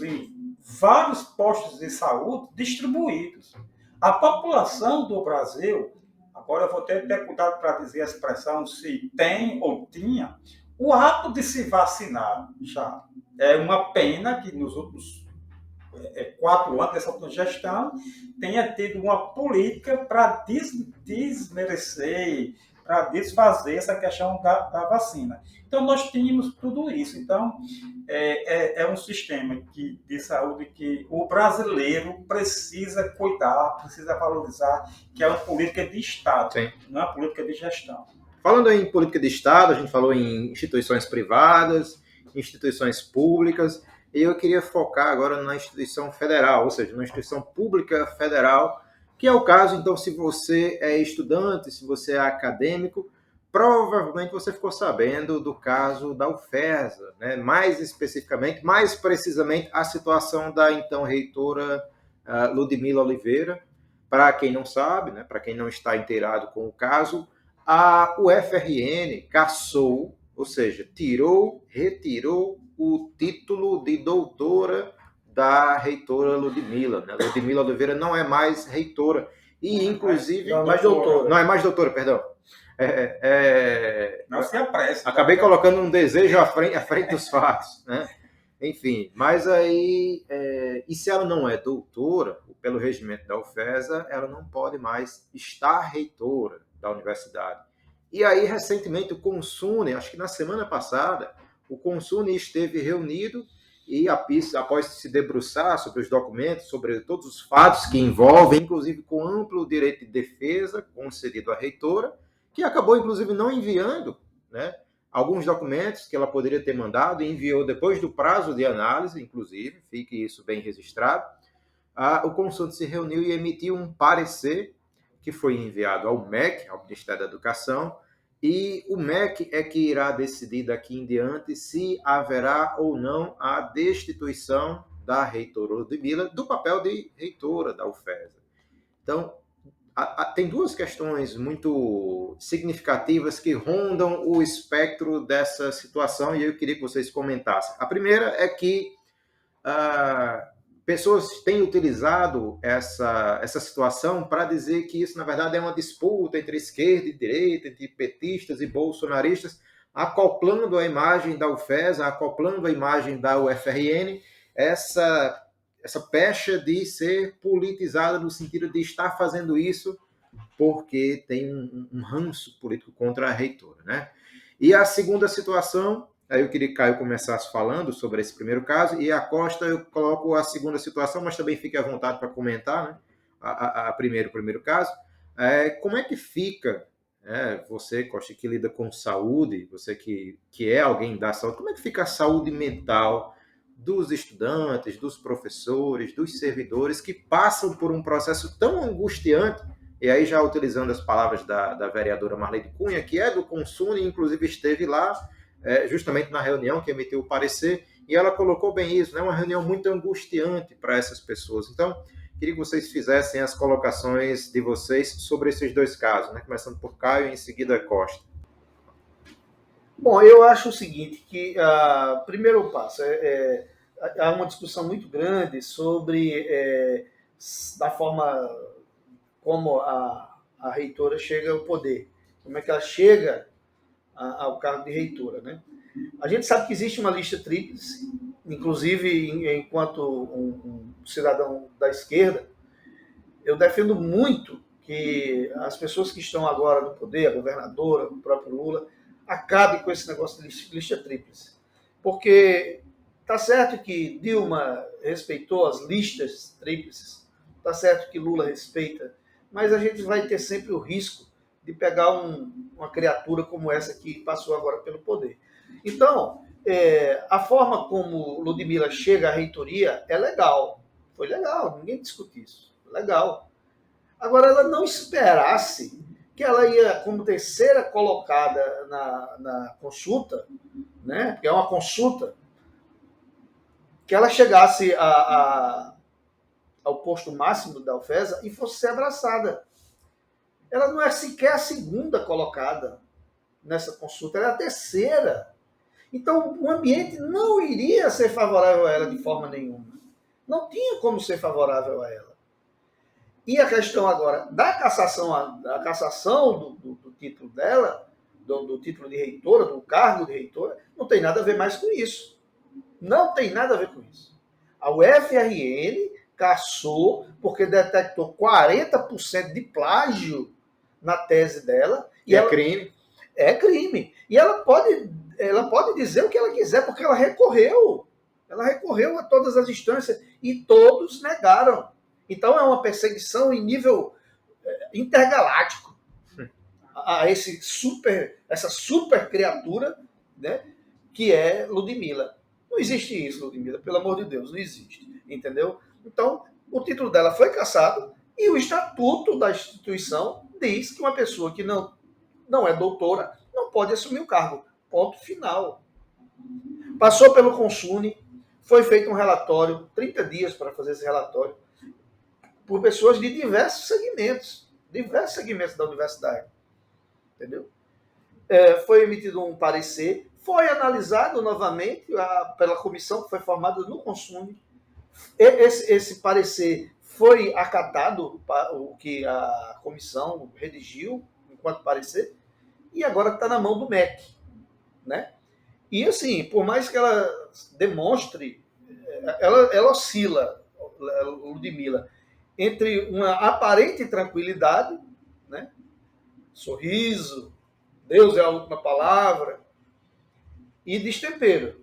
vários postos de saúde distribuídos. A população do Brasil, agora eu vou ter cuidado para dizer a expressão se tem ou tinha, o ato de se vacinar já. É uma pena que nos últimos 4 anos dessa última gestão tenha tido uma política para desmerecer, para desfazer essa questão da vacina. Então, nós tínhamos tudo isso. Então, é um sistema de saúde que o brasileiro precisa cuidar, precisa valorizar, que é uma política de Estado, Sim. não é uma política de gestão. Falando em política de Estado, a gente falou em instituições privadas, instituições públicas, e eu queria focar agora na instituição federal, ou seja, na instituição pública federal, que é o caso, então, se você é estudante, se você é acadêmico, provavelmente você ficou sabendo do caso da UFESA, né? Mais especificamente, mais precisamente, a situação da então reitora Ludmila Oliveira. Para quem não sabe, né? Para quem não está inteirado com o caso, a UFRN cassou, ou seja, retirou o título de doutora da reitora Ludmila. Né? Ludmila Oliveira não é mais reitora. E, inclusive... Não é mais doutora. Não é mais doutora, perdão. Não se apresse. Acabei colocando um desejo à frente dos fatos, né? Enfim, mas aí, e se ela não é doutora, pelo regimento da UFESA, ela não pode mais estar reitora da universidade. E aí, recentemente, o Consune, acho que na semana passada, o Consune esteve reunido e, após se debruçar sobre os documentos, sobre todos os fatos que envolvem, inclusive com amplo direito de defesa concedido à reitora, que acabou, inclusive, não enviando, né, alguns documentos que ela poderia ter mandado e enviou depois do prazo de análise, inclusive, fique isso bem registrado. O Consune se reuniu e emitiu um parecer que foi enviado ao MEC, ao Ministério da Educação, e o MEC é que irá decidir daqui em diante se haverá ou não a destituição da reitora Ludmila do papel de reitora da UFESA. Então, tem duas questões muito significativas que rondam o espectro dessa situação e eu queria que vocês comentassem. A primeira é que pessoas têm utilizado essa situação para dizer que isso, na verdade, é uma disputa entre esquerda e direita, entre petistas e bolsonaristas, acoplando a imagem da UFESA, acoplando a imagem da UFRN, essa pecha de ser politizada no sentido de estar fazendo isso porque tem um ranço político contra a reitora, né? E a segunda situação, aí eu queria que Caio começasse falando sobre esse primeiro caso, e a Costa eu coloco a segunda situação, mas também fique à vontade para comentar, né? O primeiro caso. Como é que fica, você, Costa, que lida com saúde, você que é alguém da saúde, como é que fica a saúde mental dos estudantes, dos professores, dos servidores que passam por um processo tão angustiante, e aí já utilizando as palavras da vereadora Marlene Cunha, que é do Consune, inclusive esteve lá justamente na reunião que emitiu o parecer, e ela colocou bem isso, né? Uma reunião muito angustiante para essas pessoas. Então, queria que vocês fizessem as colocações de vocês sobre esses dois casos, né? Começando por Caio e em seguida Costa. Bom, eu acho o seguinte, que primeiro passo há uma discussão muito grande sobre da forma como a reitora chega ao poder, como é que ela chega ao cargo de reitora, né? A gente sabe que existe uma lista tríplice, inclusive enquanto um cidadão da esquerda, eu defendo muito que as pessoas que estão agora no poder, a governadora, o próprio Lula, acabe com esse negócio de lista tríplice. Porque tá certo que Dilma respeitou as listas tríplices, tá certo que Lula respeita, mas a gente vai ter sempre o risco de pegar uma criatura como essa que passou agora pelo poder. Então, a forma como Ludmila chega à reitoria é legal, foi legal, ninguém discute isso, legal. Agora, ela não esperasse que ela ia, como terceira colocada na consulta, né, que é uma consulta, que ela chegasse ao posto máximo da UFESA e fosse ser abraçada. Ela não é sequer a segunda colocada nessa consulta, ela é a terceira. Então, o ambiente não iria ser favorável a ela de forma nenhuma. Não tinha como ser favorável a ela. E a questão agora da cassação, do título dela, do título de reitora, do cargo de reitora, não tem nada a ver mais com isso. Não tem nada a ver com isso. A UFRN cassou porque detectou 40% de plágio na tese dela. E é crime. É crime. E ela pode dizer o que ela quiser, porque ela recorreu. Ela recorreu a todas as instâncias e todos negaram. Então é uma perseguição em nível intergaláctico a essa super criatura, né, que é Ludmilla. Não existe isso, Ludmilla, pelo amor de Deus, não existe. Entendeu? Então, o título dela foi cassado e o estatuto da instituição diz que uma pessoa que não é doutora não pode assumir o cargo. Ponto final. Passou pelo Consune, foi feito um relatório, 30 dias para fazer esse relatório, por pessoas de diversos segmentos da universidade. Entendeu? Foi emitido um parecer, foi analisado novamente pela comissão que foi formada no Consune. Esse parecer foi acatado, o que a comissão redigiu enquanto parecer, e agora está na mão do MEC. Né? E assim, por mais que ela demonstre, ela oscila, Ludmilla, entre uma aparente tranquilidade, né? Sorriso, Deus é a última palavra, e destempero.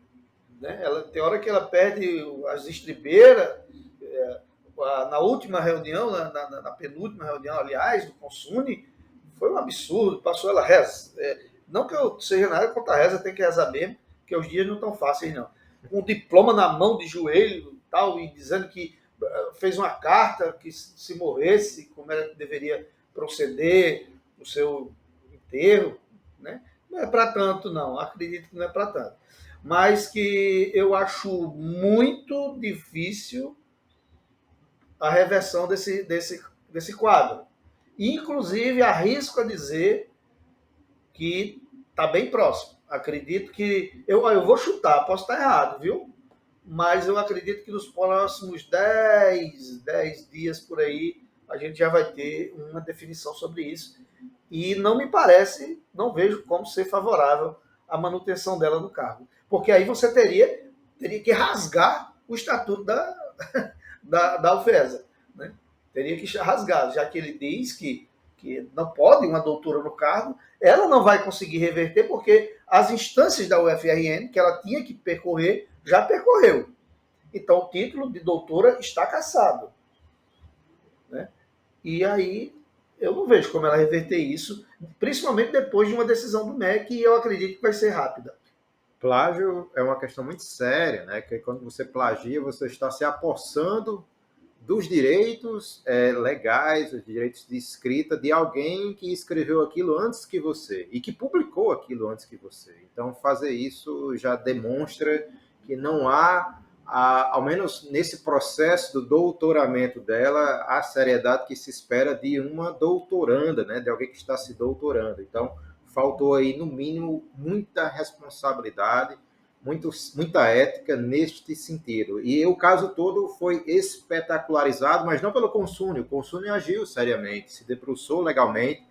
Né? Tem hora que ela perde as estribeiras. Na última reunião, na penúltima reunião, aliás, do Consune, foi um absurdo. Passou ela reza. Não que eu seja nada contra a reza, tem que rezar mesmo, porque os dias não estão fáceis, não. Com um diploma na mão, de joelho tal, e dizendo que fez uma carta que se morresse, como era que deveria proceder o seu enterro. Né? Não é para tanto, não. Acredito que não é para tanto. Mas que eu acho muito difícil a reversão desse quadro. Inclusive, arrisco a dizer que está bem próximo. Acredito que... Eu vou chutar, posso estar errado, viu? Mas eu acredito que nos próximos 10 dias por aí, a gente já vai ter uma definição sobre isso. E não me parece, não vejo como ser favorável à manutenção dela no cargo. Porque aí você teria que rasgar o estatuto da UFESA. Né? Teria que rasgar, já que ele diz que não pode uma doutora no cargo, ela não vai conseguir reverter porque as instâncias da UFRN, que ela tinha que percorrer, já percorreu. Então, o título de doutora está cassado. Né? E aí, eu não vejo como ela reverter isso, principalmente depois de uma decisão do MEC, e eu acredito que vai ser rápida. Plágio é uma questão muito séria, né? Que quando você plagia, você está se apossando dos direitos legais, os direitos de escrita de alguém que escreveu aquilo antes que você e que publicou aquilo antes que você. Então, fazer isso já demonstra que não há, ao menos nesse processo do doutoramento dela, a seriedade que se espera de uma doutoranda, né? De alguém que está se doutorando. Então, faltou aí, no mínimo, muita responsabilidade, muita ética neste sentido. E o caso todo foi espetacularizado, mas não pelo Consune. O Consune agiu seriamente, se debruçou legalmente,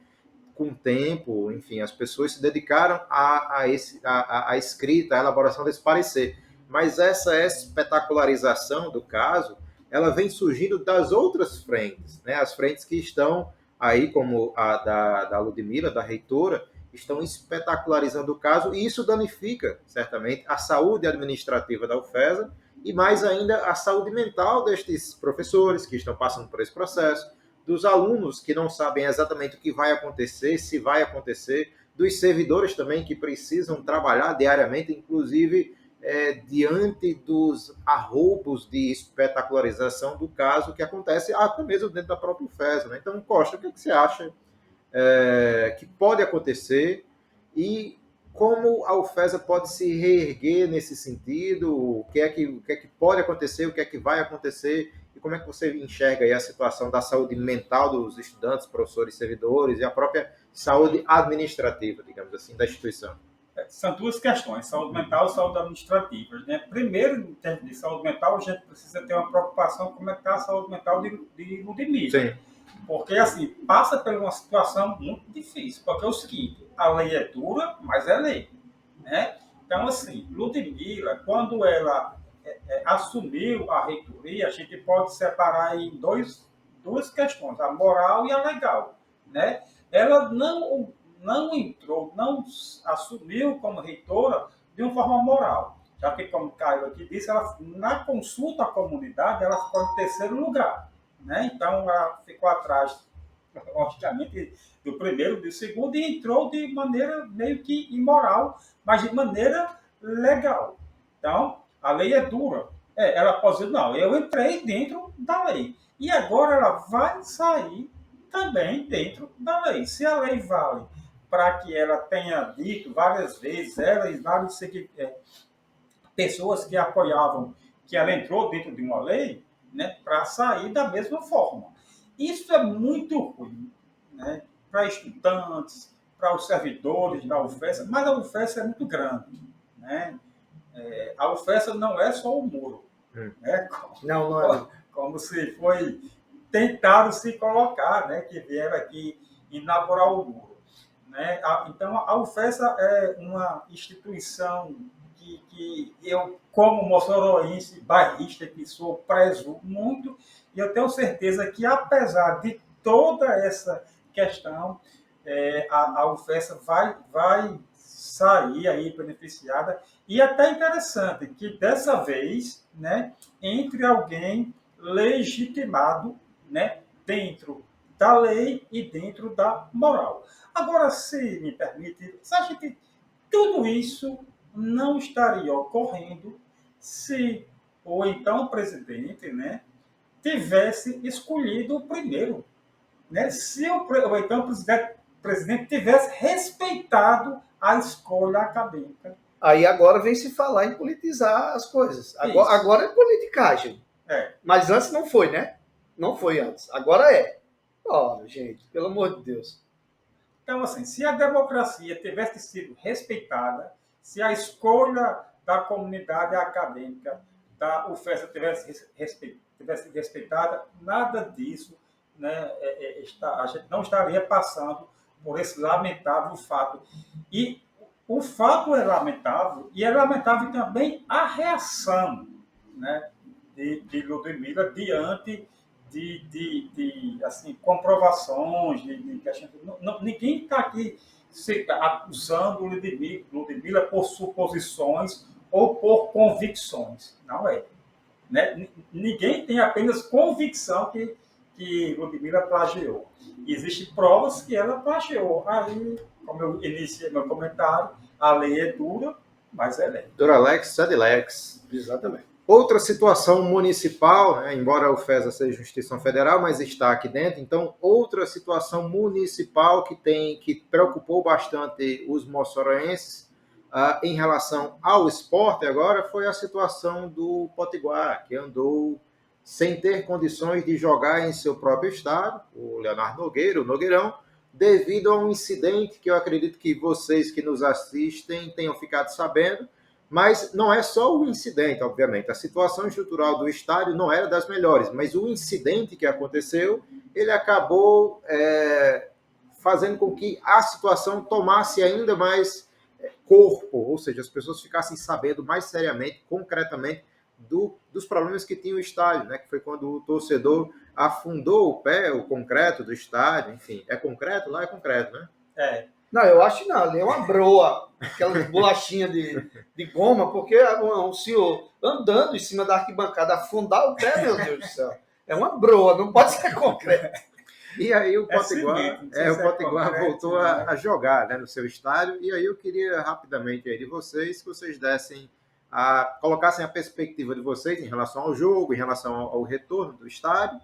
com tempo, enfim, as pessoas se dedicaram à escrita, à elaboração desse parecer. Mas essa espetacularização do caso, ela vem surgindo das outras frentes, né? As frentes que estão aí, como a da Ludmilla, da reitora, estão espetacularizando o caso, e isso danifica, certamente, a saúde administrativa da UFESA e, mais ainda, a saúde mental destes professores que estão passando por esse processo, dos alunos que não sabem exatamente o que vai acontecer, se vai acontecer, dos servidores também que precisam trabalhar diariamente, inclusive diante dos arroubos de espetacularização do caso que acontece até mesmo dentro da própria UFESA. Né? Então, Costa, o que você acha que pode acontecer e como a UFESA pode se reerguer nesse sentido, o que é que pode acontecer, o que é que vai acontecer e como é que você enxerga aí a situação da saúde mental dos estudantes, professores, servidores e a própria saúde administrativa, digamos assim, da instituição? São duas questões, saúde mental e saúde administrativa. Né? Primeiro, em termos de saúde mental, a gente precisa ter uma preocupação com como é que está a saúde mental de Ludmilla. Sim. Porque, assim, passa por uma situação muito difícil. Porque é o seguinte, a lei é dura, mas é lei. Né? Então, assim, Ludmilla, quando ela assumiu a reitoria, a gente pode separar em duas questões, a moral e a legal. Né? Ela não entrou, não assumiu como reitora de uma forma moral. Já que, como o Caio aqui disse, ela, na consulta à comunidade, ela ficou em terceiro lugar. Né? Então, ela ficou atrás, logicamente, do primeiro, do segundo, e entrou de maneira meio que imoral, mas de maneira legal. Então, a lei é dura. Ela pode dizer, não, eu entrei dentro da lei. E agora ela vai sair também dentro da lei. Se a lei vale para que ela tenha dito várias vezes, ela e várias pessoas que apoiavam que ela entrou dentro de uma lei, né, para sair da mesma forma. Isso é muito ruim, né, para estudantes, para os servidores da UFES, mas a UFES é muito grande. Né? A UFES não é só o muro. Né, Não é. Como se foi tentado se colocar, né, que vieram aqui inaugurar o muro. Né? Então, a UFES é uma instituição que eu, como moçoroense, bairrista que sou, prezo muito, e eu tenho certeza que, apesar de toda essa questão, a UFES vai sair aí beneficiada, e até interessante que, dessa vez, né, entre alguém legitimado, né, dentro da lei e dentro da moral. Agora, se me permite, você acha que tudo isso não estaria ocorrendo se o então presidente, né, tivesse escolhido o primeiro? Né? Se o então presidente tivesse respeitado a escolha acadêmica. Aí agora vem se falar em politizar as coisas. Agora é politicagem. Mas antes não foi, né? Não foi antes. Agora é. Ó, gente, pelo amor de Deus. Então, assim, se a democracia tivesse sido respeitada, se a escolha da comunidade acadêmica da UFES tivesse sido respeitada, nada disso, né, a gente não estaria passando por esse lamentável fato. E o fato é lamentável, e é lamentável também a reação, né, de Ludmilla diante de assim, comprovações, ninguém está aqui acusando Ludmilla por suposições ou por convicções. Não é. Né? Ninguém tem apenas convicção que Ludmilla plagiou. Existem provas que ela plagiou. Aí, como eu iniciei meu comentário, a lei é dura, mas é lei. Dura lex, sed lex. Exatamente. Outra situação municipal, né, embora a UFESA seja instituição federal, mas está aqui dentro, então outra situação municipal que preocupou bastante os moçoroenses em relação ao esporte agora foi a situação do Potiguar, que andou sem ter condições de jogar em seu próprio estado, o Leonardo Nogueira, o Nogueirão, devido a um incidente que eu acredito que vocês que nos assistem tenham ficado sabendo. Mas não é só o incidente, obviamente. A situação estrutural do estádio não era das melhores, mas o incidente que aconteceu, ele acabou fazendo com que a situação tomasse ainda mais corpo, ou seja, as pessoas ficassem sabendo mais seriamente, concretamente, dos problemas que tinha o estádio, né? Que foi quando o torcedor afundou o pé, o concreto do estádio, enfim. É concreto? Lá é concreto, né? Não, eu acho que não, ali é uma broa, aquelas bolachinhas de goma, porque um senhor andando em cima da arquibancada, afundar o pé, meu Deus do céu, é uma broa, não pode ser concreto. E aí o Potiguar voltou a jogar, né, no seu estádio, e aí eu queria rapidamente aí de vocês, que vocês colocassem a perspectiva de vocês em relação ao jogo, em relação ao retorno do estádio,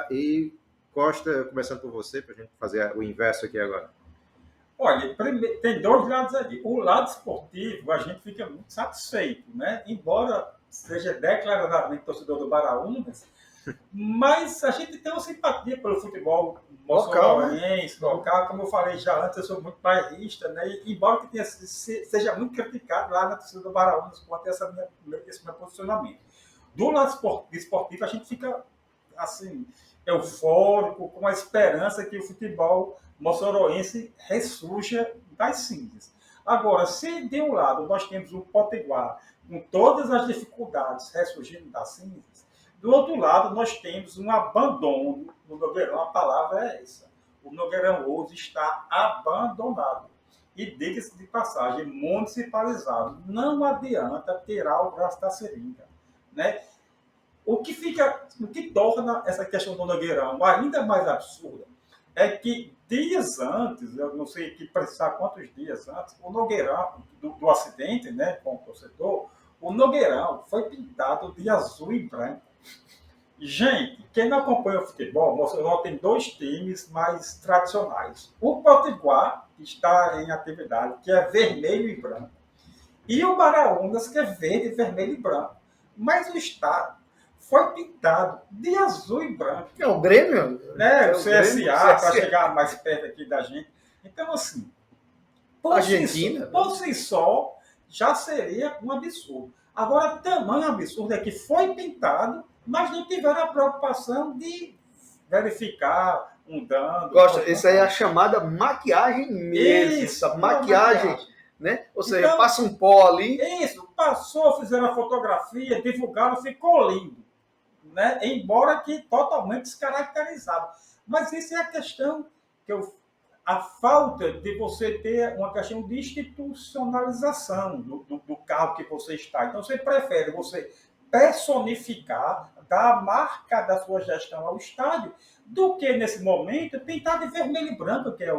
e Costa, começando por você, para a gente fazer o inverso aqui agora. Olha, tem dois lados ali. O lado esportivo, a gente fica muito satisfeito, né? Embora seja declaradamente torcedor do Baraúnas, Mas a gente tem uma simpatia pelo futebol Local, né? moçoroense, local, como eu falei já antes, eu sou muito bairrista, né? E, embora que seja muito criticado lá na torcida do Baraúnas quanto esse meu posicionamento. Do lado esportivo, a gente fica assim, eufórico, com a esperança que o futebol moçoroense ressurja das cinzas. Agora, se de um lado nós temos o Potiguar com todas as dificuldades ressurgindo das cinzas, do outro lado nós temos um abandono no Nogueirão, a palavra é essa. O Nogueirão hoje está abandonado. E diga-se de passagem, municipalizado. Não adianta tirar o braço da seringa. Né? O que torna essa questão do Nogueirão ainda mais absurda é que dias antes, eu não sei que precisar quantos dias antes, o Nogueirão, do acidente, né, com o torcedor, o Nogueirão foi pintado de azul e branco. Gente, quem não acompanha o futebol, Mossoró tem 2 times mais tradicionais. O Potiguar, que está em atividade, que é vermelho e branco. E o Baraúnas, que é verde, vermelho e branco. Mas o estado foi pintado de azul e branco. É o Grêmio? Né? É o CSA, para chegar mais perto aqui da gente. Então, assim, Argentina. Por si só, já seria um absurdo. Agora, tamanho absurdo é que foi pintado, mas não tiveram a preocupação de verificar um dano. Gosta, isso aí é a chamada maquiagem mesmo. Isso, maquiagem. Né? Ou seja, então, passa um pó ali. Isso, passou, fizeram a fotografia, divulgaram, ficou lindo. Né? Embora que totalmente descaracterizado. Mas isso é a questão que a falta de você ter uma questão de institucionalização do carro que você está. Então, você prefere você personificar, dar a marca da sua gestão ao estádio, do que, nesse momento, pintar de vermelho e branco, que é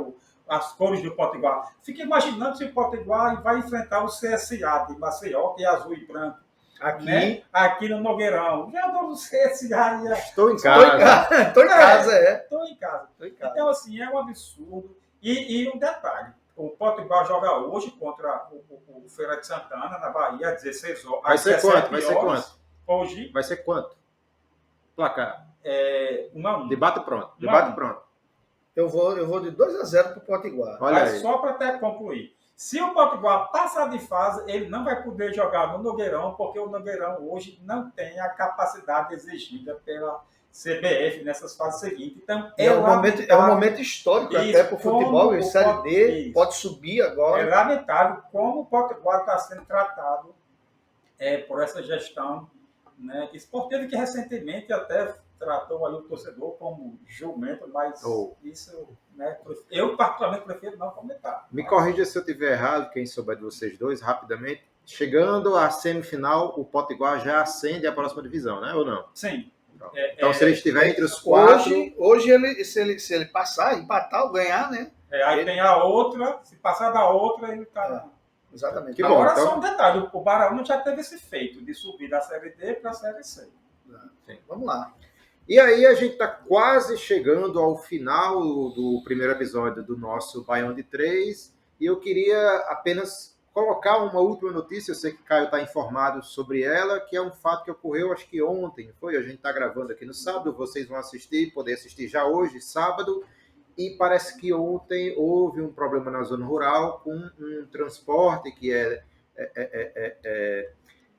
as cores do Potiguar. Fica imaginando se o Potiguar vai enfrentar o CSA de Maceió, que é azul e branco. Aqui, né? Aqui no Nogueirão. Já não sei se já... Estou em casa. Estou em casa, Estou em casa. Então, assim, é um absurdo. E um detalhe. O Potiguar joga hoje contra o Feira de Santana, na Bahia, às 16 horas. Vai ser quanto? Vai ser quanto? Hoje. Vai ser quanto? Placar. 1-1. Debate pronto. Debate pronto. Eu vou de 2-0 para o Potiguar. Olha aí. Só para até concluir. Se o Potiguar passar de fase, ele não vai poder jogar no Nogueirão, porque o Nogueirão hoje não tem a capacidade exigida pela CBF nessas fases seguintes. Então, é um momento histórico até para o futebol, em Série D, pode subir agora. É lamentável como o Potiguar está sendo tratado por essa gestão, né, esportiva, que recentemente até tratou ali o torcedor como jumento, mas isso, né, eu particularmente prefiro não comentar. Me corrija se eu estiver errado, quem souber de vocês dois, rapidamente. Chegando à semifinal, o Potiguar já ascende à próxima divisão, né? Ou não? Sim. Então, se ele estiver entre os 4... Hoje se ele passar, empatar ou ganhar, né? Aí tem a outra, se passar da outra, ele está... Exatamente. Que Agora, bom, então... só um detalhe, o Baraúnas já teve esse feito, de subir da Série D para a Série C. Sim. Vamos lá. E aí a gente está quase chegando ao final do primeiro episódio do nosso Baião de 3, e eu queria apenas colocar uma última notícia. Eu sei que o Caio está informado sobre ela, que é um fato que ocorreu, acho que ontem, foi? A gente está gravando aqui no sábado, vocês vão poder assistir já hoje, sábado, e parece que ontem houve um problema na zona rural com um transporte que é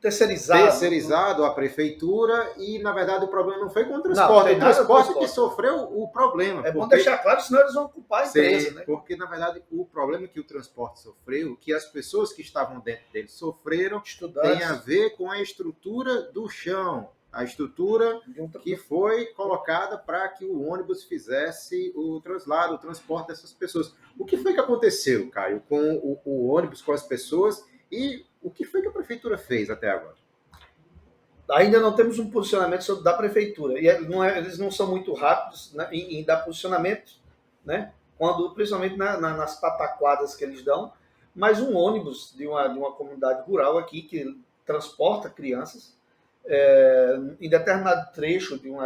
terceirizado à prefeitura, e na verdade o problema não foi com o transporte, o transporte que sofreu o problema. É bom deixar claro, senão eles vão ocupar a empresa, né? Porque na verdade o problema que o transporte sofreu, que as pessoas que estavam dentro dele sofreram, tem a ver com a estrutura do chão, a estrutura que foi colocada para que o ônibus fizesse o traslado, o transporte dessas pessoas. O que foi que aconteceu, Caio, com o ônibus, com as pessoas, e o que foi que a prefeitura fez até agora? Ainda não temos um posicionamento da prefeitura. E eles não são muito rápidos, né, em dar posicionamento, né, principalmente nas pataquadas que eles dão. Mas um ônibus de uma comunidade rural aqui, que transporta crianças, em determinado trecho de um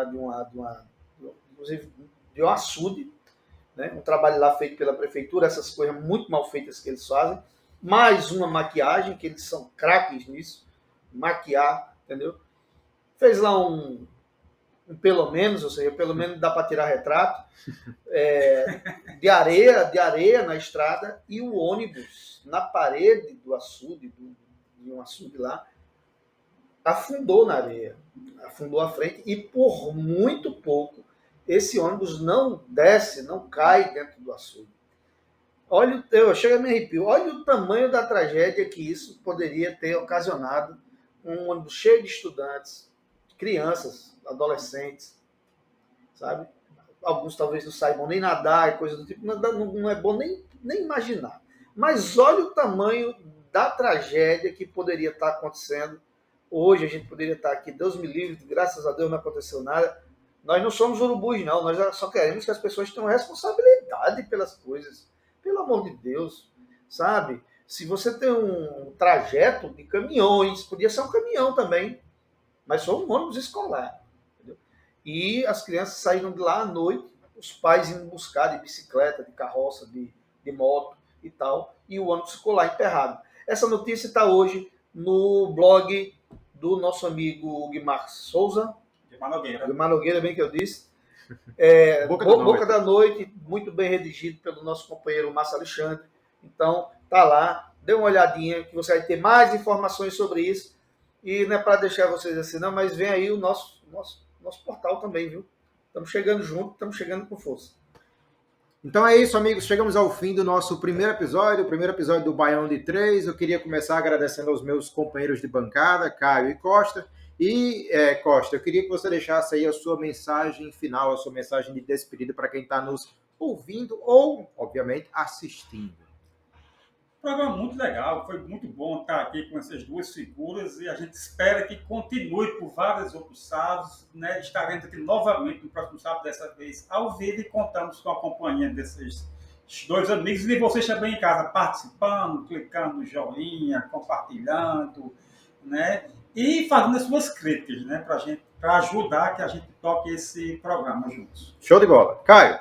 açude, né, um trabalho lá feito pela prefeitura, essas coisas muito mal feitas que eles fazem, mais uma maquiagem, que eles são craques nisso, maquiar, entendeu? Fez lá pelo menos, ou seja, pelo menos dá para tirar retrato, de areia na estrada, e o ônibus na parede do açude, de um açude lá, afundou na areia, afundou à frente, e por muito pouco esse ônibus não desce, não cai dentro do açude. Olha, eu chego a me arrepio. Olha o tamanho da tragédia que isso poderia ter ocasionado. Um ônibus cheio de estudantes, crianças, adolescentes, sabe? Alguns talvez não saibam nem nadar e coisa do tipo. Não é bom nem imaginar. Mas olha o tamanho da tragédia que poderia estar acontecendo. Hoje a gente poderia estar aqui, Deus me livre, graças a Deus não aconteceu nada. Nós não somos urubus, não. Nós só queremos que as pessoas tenham responsabilidade pelas coisas. Pelo amor de Deus, sabe? Se você tem um trajeto de caminhões, podia ser um caminhão também, mas foi um ônibus escolar. Entendeu? E as crianças saíram de lá à noite, os pais indo buscar de bicicleta, de carroça, de moto e tal, e o ônibus escolar emperrado. Essa notícia está hoje no blog do nosso amigo Guimar Souza, Guimar Nogueira, bem que eu disse. Boca da Noite, muito bem redigido pelo nosso companheiro Márcio Alexandre. Então, tá lá, dê uma olhadinha que você vai ter mais informações sobre isso. E não é para deixar vocês assim, não, mas vem aí o nosso portal também, viu? Estamos chegando junto, estamos chegando com força. Então é isso, amigos. Chegamos ao fim do nosso primeiro episódio, o primeiro episódio do Baião de 3. Eu queria começar agradecendo aos meus companheiros de bancada, Caio e Costa. E, Costa, eu queria que você deixasse aí a sua mensagem final, a sua mensagem de despedida para quem está nos ouvindo ou, obviamente, assistindo. Programa muito legal, foi muito bom estar aqui com essas duas figuras e a gente espera que continue por vários outros sábados, né? Estaremos aqui novamente no próximo sábado, dessa vez ao vivo, e contamos com a companhia desses dois amigos e vocês também em casa participando, clicando no joinha, compartilhando, né? E fazendo as suas críticas, né? Para ajudar que a gente toque esse programa juntos. Show de bola. Caio?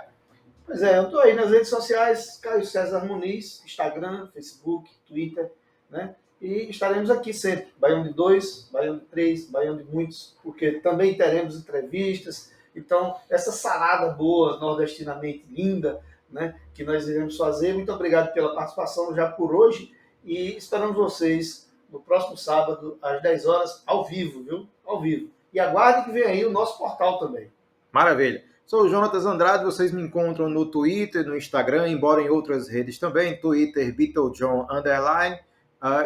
Pois é, eu estou aí nas redes sociais, Caio César Muniz, Instagram, Facebook, Twitter, né? E estaremos aqui sempre, Baião de 2, Baião de 3, Baião de muitos, porque também teremos entrevistas. Então, essa sarada boa, nordestinamente linda, né, que nós iremos fazer. Muito obrigado pela participação já por hoje e esperamos vocês no próximo sábado, às 10 horas, ao vivo, viu? Ao vivo. E aguardem que vem aí o nosso portal também. Maravilha. Sou o Jonatas Andrade, vocês me encontram no Twitter, no Instagram, embora em outras redes também. Twitter, BeatleJohn_,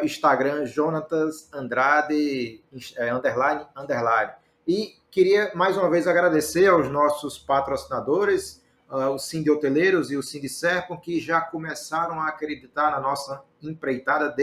Instagram, Jonatas Andrade, _. E queria mais uma vez agradecer aos nossos patrocinadores, o Cindy Hoteleiros e o Cindy Serpon, que já começaram a acreditar na nossa empreitada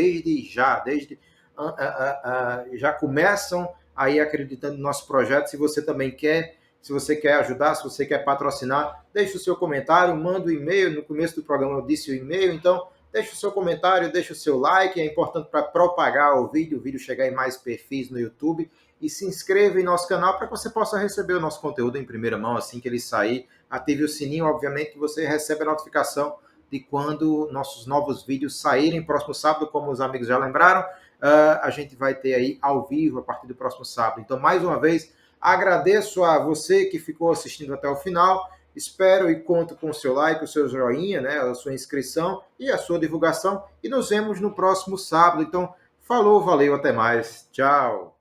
já começam aí acreditando no nosso projeto. Se você também quer, se você quer ajudar, se você quer patrocinar, deixe o seu comentário, manda um e-mail. No começo do programa eu disse o e-mail, então deixe o seu comentário, deixe o seu like, é importante para propagar o vídeo chegar em mais perfis no YouTube, e se inscreva em nosso canal para que você possa receber o nosso conteúdo em primeira mão assim que ele sair. Ative o sininho, obviamente, que você recebe a notificação de quando nossos novos vídeos saírem. Próximo sábado, como os amigos já lembraram, a gente vai ter aí ao vivo a partir do próximo sábado. Então, mais uma vez, agradeço a você que ficou assistindo até o final. Espero e conto com o seu like, o seu joinha, né, a sua inscrição e a sua divulgação. E nos vemos no próximo sábado. Então, falou, valeu, até mais. Tchau.